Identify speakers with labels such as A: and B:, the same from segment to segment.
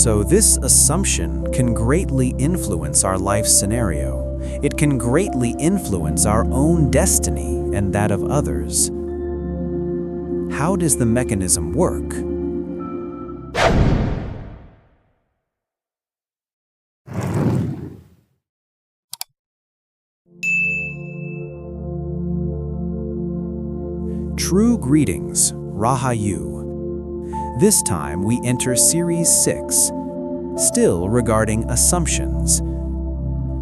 A: So this assumption can greatly influence our life scenario. It can greatly influence our own destiny and that of others. How does the mechanism work? True greetings, Rahayu. This time we enter Series 6, still regarding assumptions.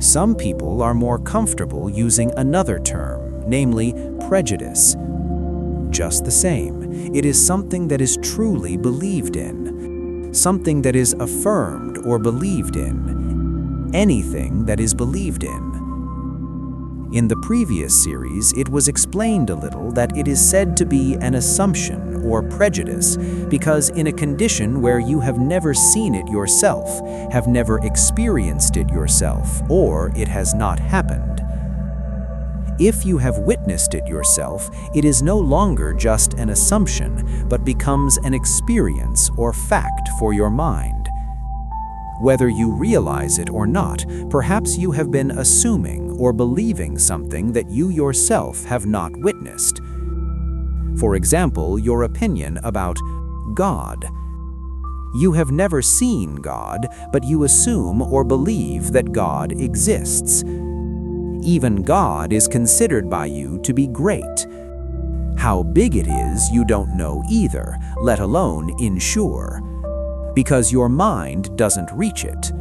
A: Some people are more comfortable using another term, namely prejudice. Just the same, it is something that is truly believed in, something that is affirmed or believed in, anything that is believed in. In the previous series, it was explained a little that it is said to be an assumption or prejudice because in a condition where you have never seen it yourself, have never experienced it yourself, or it has not happened. If you have witnessed it yourself, it is no longer just an assumption, but becomes an experience or fact for your mind. Whether you realize it or not, perhaps you have been assuming or believing something that you yourself have not witnessed. For example, your opinion about God. You have never seen God, but you assume or believe that God exists. Even God is considered by you to be great. How big it is, you don't know either, let alone ensure. Because your mind doesn't reach it.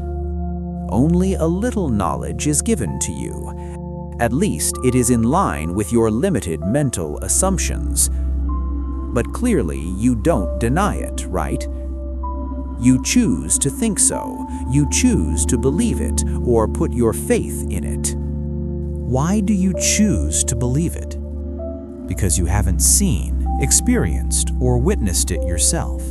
A: Only a little knowledge is given to you. At least it is in line with your limited mental assumptions. But clearly you don't deny it, right? You choose to think so. You choose to believe it or put your faith in it. Why do you choose to believe it? Because you haven't seen, experienced, or witnessed it yourself.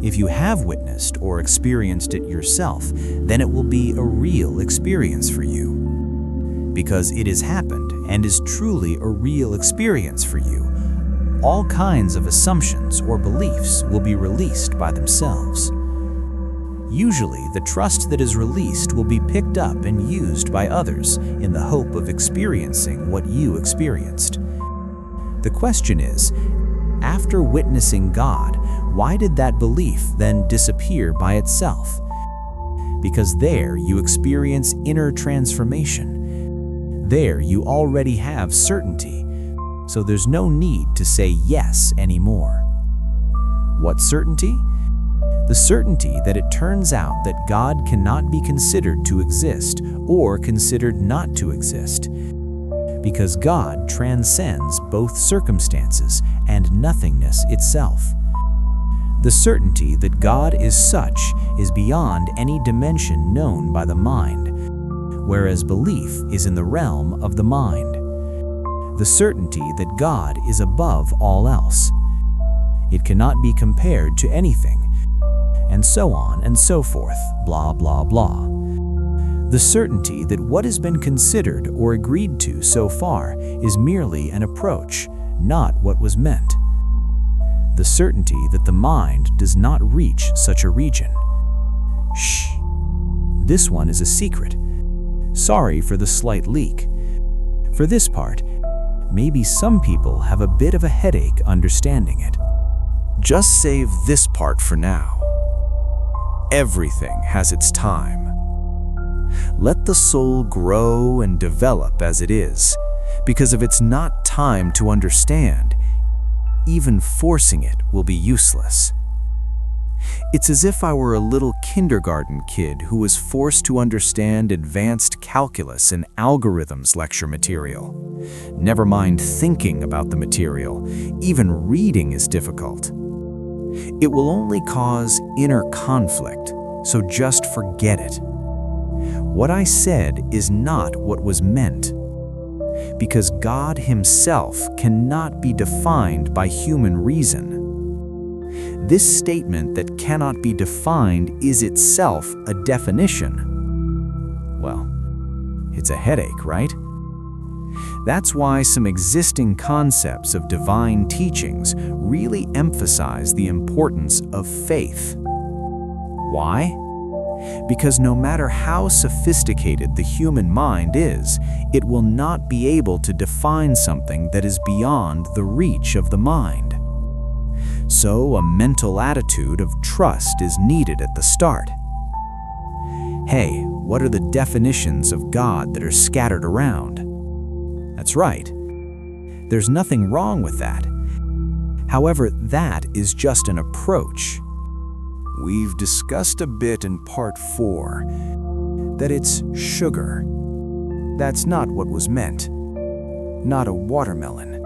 A: If you have witnessed or experienced it yourself, then it will be a real experience for you. Because it has happened and is truly a real experience for you, all kinds of assumptions or beliefs will be released by themselves. Usually, the trust that is released will be picked up and used by others in the hope of experiencing what you experienced. The question is, after witnessing God, why did that belief then disappear by itself? Because there you experience inner transformation. There you already have certainty, so there's no need to say yes anymore. What certainty? The certainty that it turns out that God cannot be considered to exist or considered not to exist. Because God transcends both circumstances and nothingness itself. The certainty that God is such is beyond any dimension known by the mind, whereas belief is in the realm of the mind. The certainty that God is above all else. It cannot be compared to anything, and so on and so forth, blah, blah, blah. The certainty that what has been considered or agreed to so far is merely an approach, not what was meant. The certainty that the mind does not reach such a region. Shh. This one is a secret. Sorry for the slight leak. For this part, maybe some people have a bit of a headache understanding it. Just save this part for now. Everything has its time. Let the soul grow and develop as it is, because if it's not time to understand, even forcing it will be useless. It's as if I were a little kindergarten kid who was forced to understand advanced calculus and algorithms lecture material. Never mind thinking about the material, even reading is difficult. It will only cause inner conflict, so just forget it. What I said is not what was meant, because God Himself cannot be defined by human reason. This statement that cannot be defined is itself a definition. Well, it's a headache, right? That's why some existing concepts of divine teachings really emphasize the importance of faith. Why? Because no matter how sophisticated the human mind is, it will not be able to define something that is beyond the reach of the mind. So a mental attitude of trust is needed at the start. Hey, what are the definitions of God that are scattered around? That's right. There's nothing wrong with that. However, that is just an approach. We've discussed a bit in part 4 that it's sugar. That's not what was meant. Not a watermelon.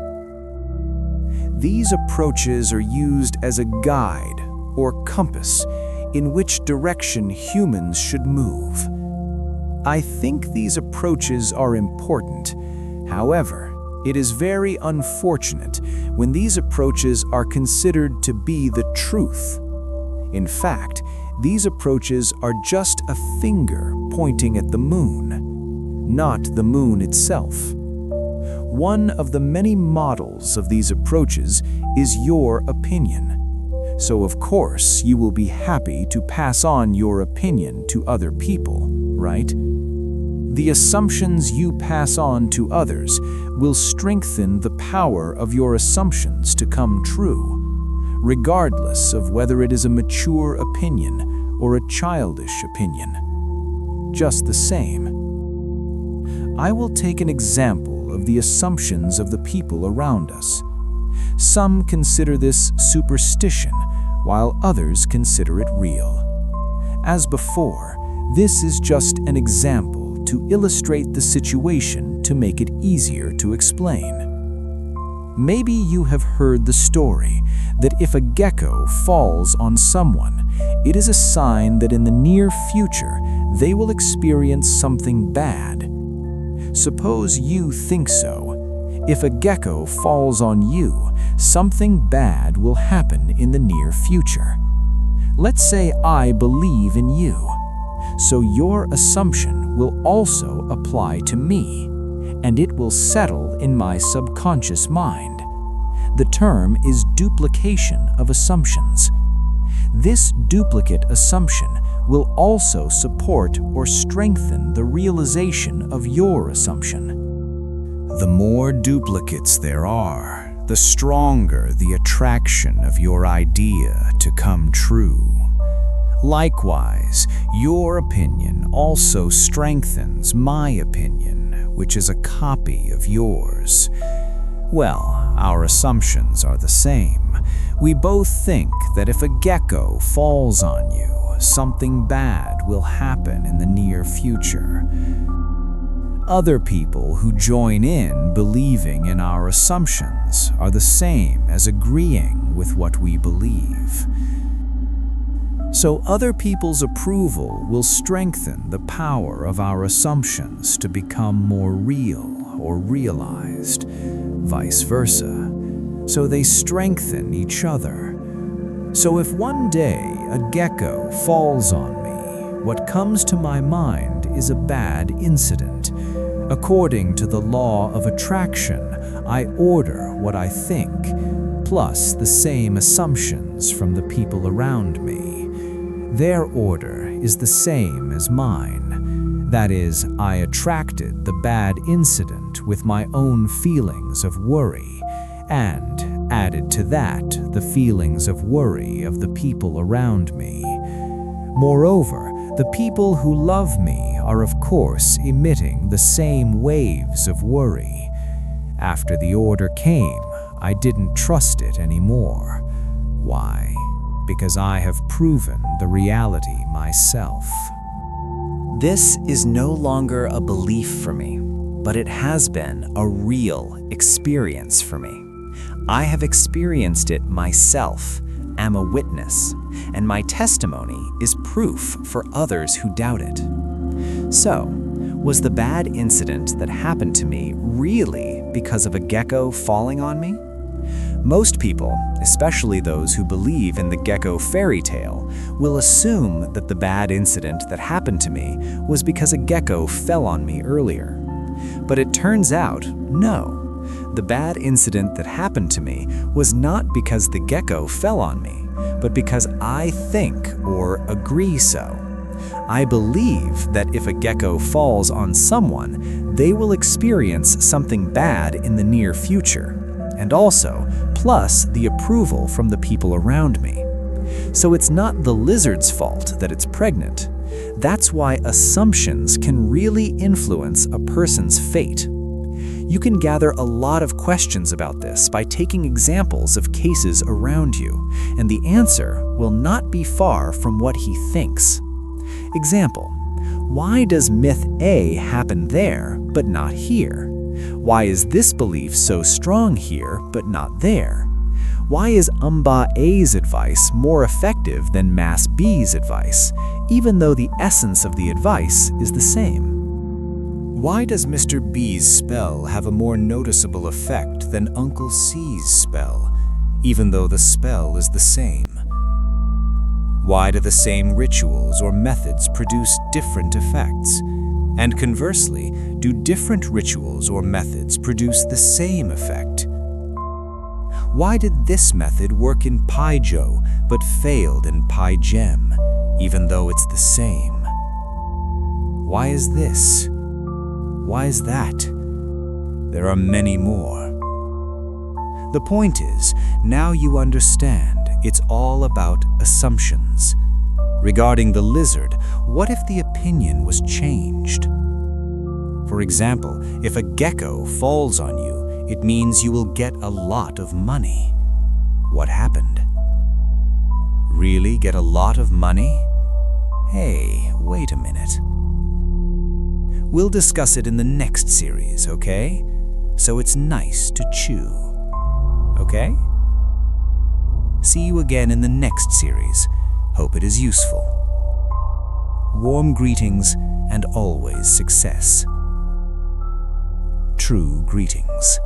A: These approaches are used as a guide or compass in which direction humans should move. I think these approaches are important. However, it is very unfortunate when these approaches are considered to be the truth. In fact, these approaches are just a finger pointing at the moon, not the moon itself. One of the many models of these approaches is your opinion. So of course, you will be happy to pass on your opinion to other people, right? The assumptions you pass on to others will strengthen the power of your assumptions to come true, regardless of whether it is a mature opinion or a childish opinion. Just the same. I will take an example of the assumptions of the people around us. Some consider this superstition, while others consider it real. As before, this is just an example to illustrate the situation to make it easier to explain. Maybe you have heard the story that if a gecko falls on someone, it is a sign that in the near future they will experience something bad. Suppose you think so. If a gecko falls on you, something bad will happen in the near future. Let's say I believe in you. So your assumption will also apply to me, and it will settle in my subconscious mind. The term is duplication of assumptions. This duplicate assumption will also support or strengthen the realization of your assumption. The more duplicates there are, the stronger the attraction of your idea to come true. Likewise, your opinion also strengthens my opinion, which is a copy of yours. Well, our assumptions are the same. We both think that if a gecko falls on you, something bad will happen in the near future. Other people who join in believing in our assumptions are the same as agreeing with what we believe. So other people's approval will strengthen the power of our assumptions to become more real or realized, vice versa. So they strengthen each other. So if one day a gecko falls on me, what comes to my mind is a bad incident. According to the law of attraction, I order what I think, plus the same assumptions from the people around me. Their order is the same as mine. That is, I attracted the bad incident with my own feelings of worry, and added to that the feelings of worry of the people around me. Moreover, the people who love me are of course emitting the same waves of worry. After the order came, I didn't trust it anymore. Why? Because I have proven the reality myself. This is no longer a belief for me, but it has been a real experience for me. I have experienced it myself, am a witness, and my testimony is proof for others who doubt it. So, was the bad incident that happened to me really because of a gecko falling on me? Most people, especially those who believe in the gecko fairy tale, will assume that the bad incident that happened to me was because a gecko fell on me earlier. But it turns out, no. The bad incident that happened to me was not because the gecko fell on me. but because I think or agree so. I believe that if a gecko falls on someone, they will experience something bad in the near future, and also, plus the approval from the people around me. So it's not the lizard's fault that it's pregnant. That's why assumptions can really influence a person's fate. You can gather a lot of questions about this by taking examples of cases around you, and the answer will not be far from what he thinks. Example: why does myth A happen there, but not here? Why is this belief so strong here, but not there? Why is Umba A's advice more effective than Mass B's advice, even though the essence of the advice is the same? Why does Mr. B's spell have a more noticeable effect than Uncle C's spell, even though the spell is the same? Why do the same rituals or methods produce different effects? And conversely, do different rituals or methods produce the same effect? Why did this method work in Paijo but failed in Paigem, even though it's the same? Why is this? Why is that? There are many more. The point is, now you understand it's all about assumptions. Regarding the lizard, what if the opinion was changed? For example, if a gecko falls on you, it means you will get a lot of money. What happened? Really get a lot of money? Hey, wait a minute. We'll discuss it in the next series, okay? So it's nice to chew. Okay? See you again in the next series. Hope it is useful. Warm greetings and always success. True greetings.